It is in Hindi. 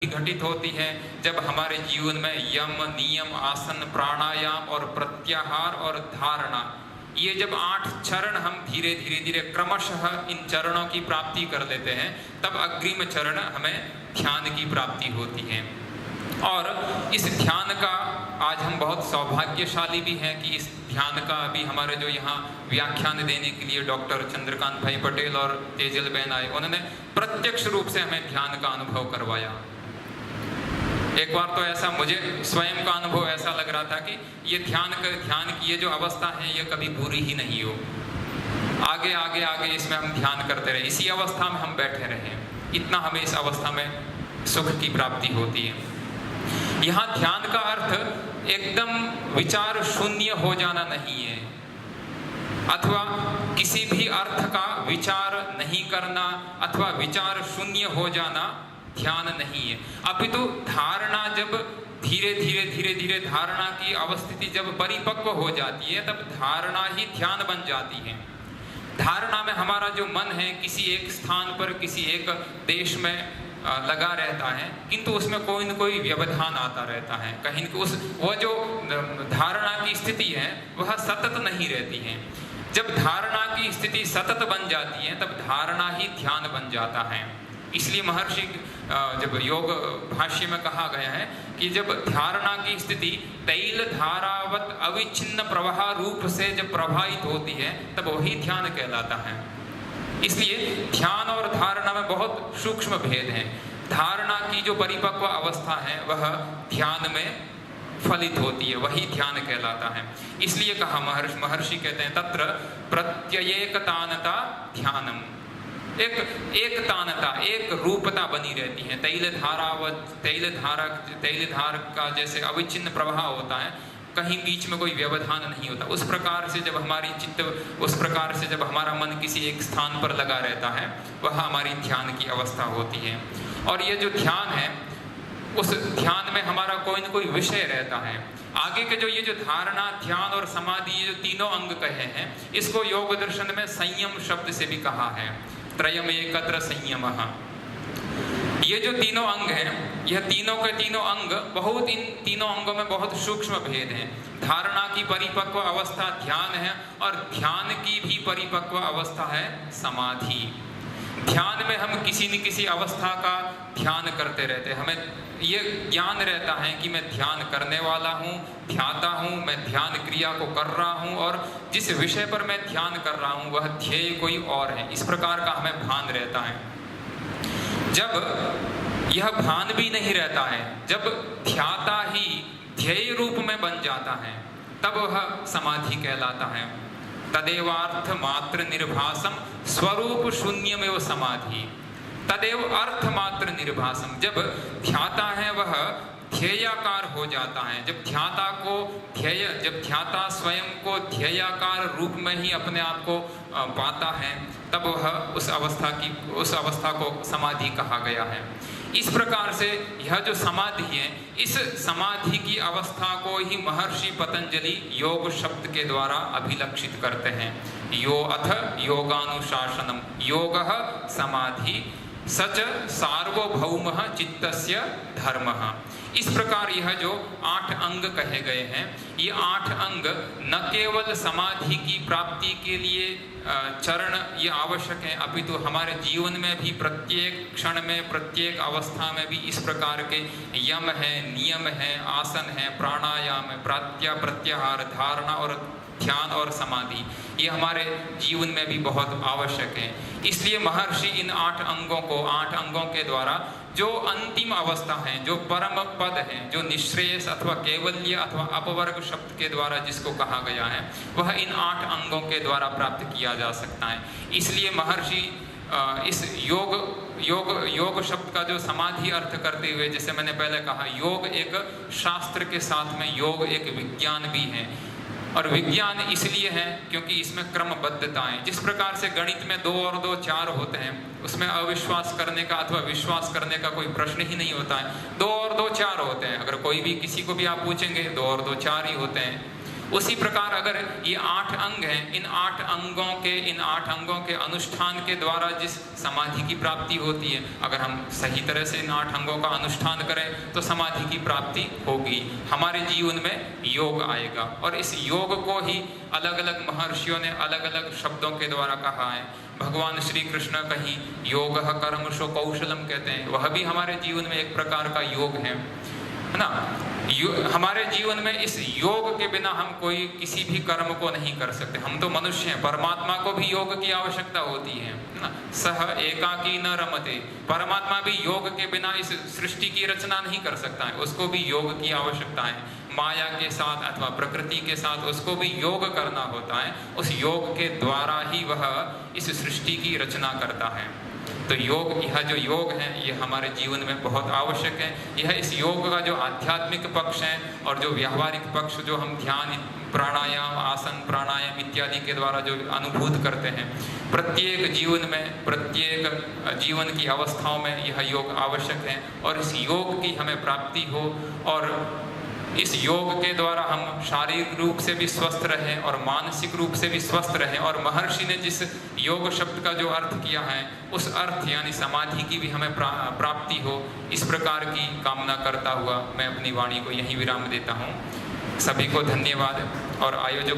घटित होती है जब हमारे जीवन में यम, नियम, आसन, प्राणायाम और प्रत्याहार और धारणा, ये जब 8 चरण हम धीरे धीरे क्रमशः इन चरणों की प्राप्ति कर लेते हैं, तब अग्रिम चरण हमें ध्यान की प्राप्ति होती है। और इस ध्यान का आज हम बहुत सौभाग्यशाली भी हैं कि इस ध्यान का अभी हमारे जो यहाँ व्याख्यान देने के लिए डॉक्टर चंद्रकांत भाई पटेल और तेजल बहन आए, उन्होंने प्रत्यक्ष रूप से हमें ध्यान का अनुभव करवाया। एक बार तो ऐसा मुझे स्वयं का अनुभव ऐसा लग रहा था कि ये ध्यान की ये जो अवस्था है ये कभी बुरी ही नहीं हो, आगे आगे आगे इसमें हम ध्यान करते रहे, इसी अवस्था में हम बैठे रहे, इतना हमें इस अवस्था में सुख की प्राप्ति होती है। यहाँ ध्यान का अर्थ एकदम विचार शून्य हो जाना नहीं है, अथवा किसी भी अर्थ का विचार नहीं करना अथवा विचार शून्य हो जाना ध्यान नहीं है। अपितु धारणा जब धीरे धीरे धारणा की अवस्थिति जब परिपक्व हो जाती है, तब धारणा ही ध्यान बन जाती है। धारणा में हमारा जो मन है किसी एक स्थान पर, किसी एक देश में लगा रहता है, किंतु उसमें कोई न कोई व्यवधान आता रहता है, कहीं वह जो धारणा की स्थिति है वह सतत नहीं रहती है। जब धारणा की स्थिति सतत बन जाती है तब धारणा ही ध्यान बन जाता है। इसलिए महर्षि जब योग भाष्य में कहा गया है कि जब धारणा की स्थिति तैल धारावत अविच्छिन्न प्रवाह रूप से जब प्रभावित होती है तब वही ध्यान कहलाता है। इसलिए ध्यान और धारणा में बहुत सूक्ष्म भेद है। धारणा की जो परिपक्व अवस्था है वह ध्यान में फलित होती है, वही ध्यान कहलाता है। इसलिए कहा महर्षि कहते हैं तत्र प्रत्ययेकतानता ध्यानम, एकतानता, एक रूपता बनी रहती है। तैल धार का जैसे अविच्छिन्न प्रवाह होता है, कहीं बीच में कोई व्यवधान नहीं होता, उस प्रकार से जब हमारी चित्त, उस प्रकार से जब हमारा मन किसी एक स्थान पर लगा रहता है वह हमारी ध्यान की अवस्था होती है। और ये जो ध्यान है उस ध्यान में हमारा कोई न कोई विषय रहता है। आगे के जो ये जो धारणा, ध्यान और समाधि, ये जो तीनों अंग कहे हैं, इसको योग दर्शन में संयम शब्द से भी कहा है, त्रयम एकत्र संयमः। ये जो तीनों अंग हैं, यह तीनों के तीनों अंग बहुत, इन तीनों अंगों में बहुत सूक्ष्म भेद हैं। धारणा की परिपक्व अवस्था ध्यान है और ध्यान की भी परिपक्व अवस्था है समाधि। ध्यान में हम किसी न किसी अवस्था का ध्यान करते रहते हैं, हमें ये ज्ञान रहता है कि मैं ध्यान करने वाला हूँ, ध्याता हूँ, मैं ध्यान क्रिया को कर रहा हूँ और जिस विषय पर मैं ध्यान कर रहा हूँ वह ध्येय कोई और है, इस प्रकार का हमें भान रहता है। जब यह भान भी नहीं रहता है, जब ध्याता ही ध्येय रूप में बन जाता है, तब वह समाधि कहलाता है। तदेवार्थ मात्र निर्भासम स्वरूप शून्यमेव समाधि, तदेव अर्थ मात्र निर्भासम। जब ध्याता है वह ध्येयाकार हो जाता है, जब ध्याता को ध्येय, जब ध्याता स्वयं को ध्येयाकार रूप में ही अपने आप को पाता है, तब वह उस अवस्था को समाधि कहा गया है। इस प्रकार से यह जो समाधि है, इस समाधि की अवस्था को ही महर्षि पतंजलि योग शब्द के द्वारा अभिलक्षित करते हैं। यो अथ योगानुशासनम योगः समाधि सच सार्वभौमः चित्तस्य धर्मः। इस प्रकार यह जो 8 अंग कहे गए हैं, ये 8 अंग न केवल समाधि की प्राप्ति के लिए चरण ये आवश्यक है, अपितु हमारे जीवन में भी प्रत्येक क्षण में, प्रत्येक अवस्था में भी इस प्रकार के यम है, नियम है, आसन है, प्राणायाम है, प्रत्याहार, धारणा और ध्यान और समाधि, ये हमारे जीवन में भी बहुत आवश्यक है। इसलिए महर्षि इन 8 अंगों को, 8 अंगों के द्वारा जो अंतिम अवस्था है, जो परम पद है, जो निश्रेयस अथवा केवल्य अथवा अपवर्ग शब्द के द्वारा जिसको कहा गया है, वह इन 8 अंगों के द्वारा प्राप्त किया जा सकता है। इसलिए महर्षि इस योग शब्द का जो समाधि अर्थ करते हुए, जैसे मैंने पहले कहा, योग एक शास्त्र के साथ में योग एक विज्ञान भी है। और विज्ञान इसलिए है क्योंकि इसमें क्रमबद्धता है। जिस प्रकार से गणित में 2 और 2 4 होते हैं, उसमें अविश्वास करने का अथवा विश्वास करने का कोई प्रश्न ही नहीं होता है। 2 और 2 4 होते हैं, अगर कोई भी किसी को भी आप पूछेंगे 2 और 2 4 ही होते हैं। उसी प्रकार अगर ये 8 अंग हैं, इन 8 अंगों के अनुष्ठान के द्वारा जिस समाधि की प्राप्ति होती है, अगर हम सही तरह से इन 8 अंगों का अनुष्ठान करें तो समाधि की प्राप्ति होगी, हमारे जीवन में योग आएगा। और इस योग को ही अलग अलग महर्षियों ने अलग अलग शब्दों के द्वारा कहा है। भगवान श्री कृष्ण कहीं योग कर्मशो कौशलम कहते हैं, वह भी हमारे जीवन में एक प्रकार का योग है ना। हमारे जीवन में इस योग के बिना हम कोई किसी भी कर्म को नहीं कर सकते। हम तो मनुष्य हैं, परमात्मा को भी योग की आवश्यकता होती है ना। सह एकाकी न रमते, परमात्मा भी योग के बिना इस सृष्टि की रचना नहीं कर सकता है, उसको भी योग की आवश्यकता है। माया के साथ अथवा प्रकृति के साथ उसको भी योग करना होता है, उस योग के द्वारा ही वह इस सृष्टि की रचना करता है। तो योग, यह जो योग है ये हमारे जीवन में बहुत आवश्यक है। यह इस योग का जो आध्यात्मिक पक्ष है और जो व्यावहारिक पक्ष जो हम ध्यान, प्राणायाम, आसन, प्राणायाम इत्यादि के द्वारा जो अनुभूत करते हैं, प्रत्येक जीवन में, प्रत्येक जीवन की अवस्थाओं में यह योग आवश्यक है। और इस योग की हमें प्राप्ति हो और इस योग के द्वारा हम शारीरिक रूप से भी स्वस्थ रहें और मानसिक रूप से भी स्वस्थ रहें। और महर्षि ने जिस योग शब्द का जो अर्थ किया है, उस अर्थ यानी समाधि की भी हमें प्राप्ति हो, इस प्रकार की कामना करता हुआ मैं अपनी वाणी को यहीं विराम देता हूँ। सभी को धन्यवाद और आयोजकों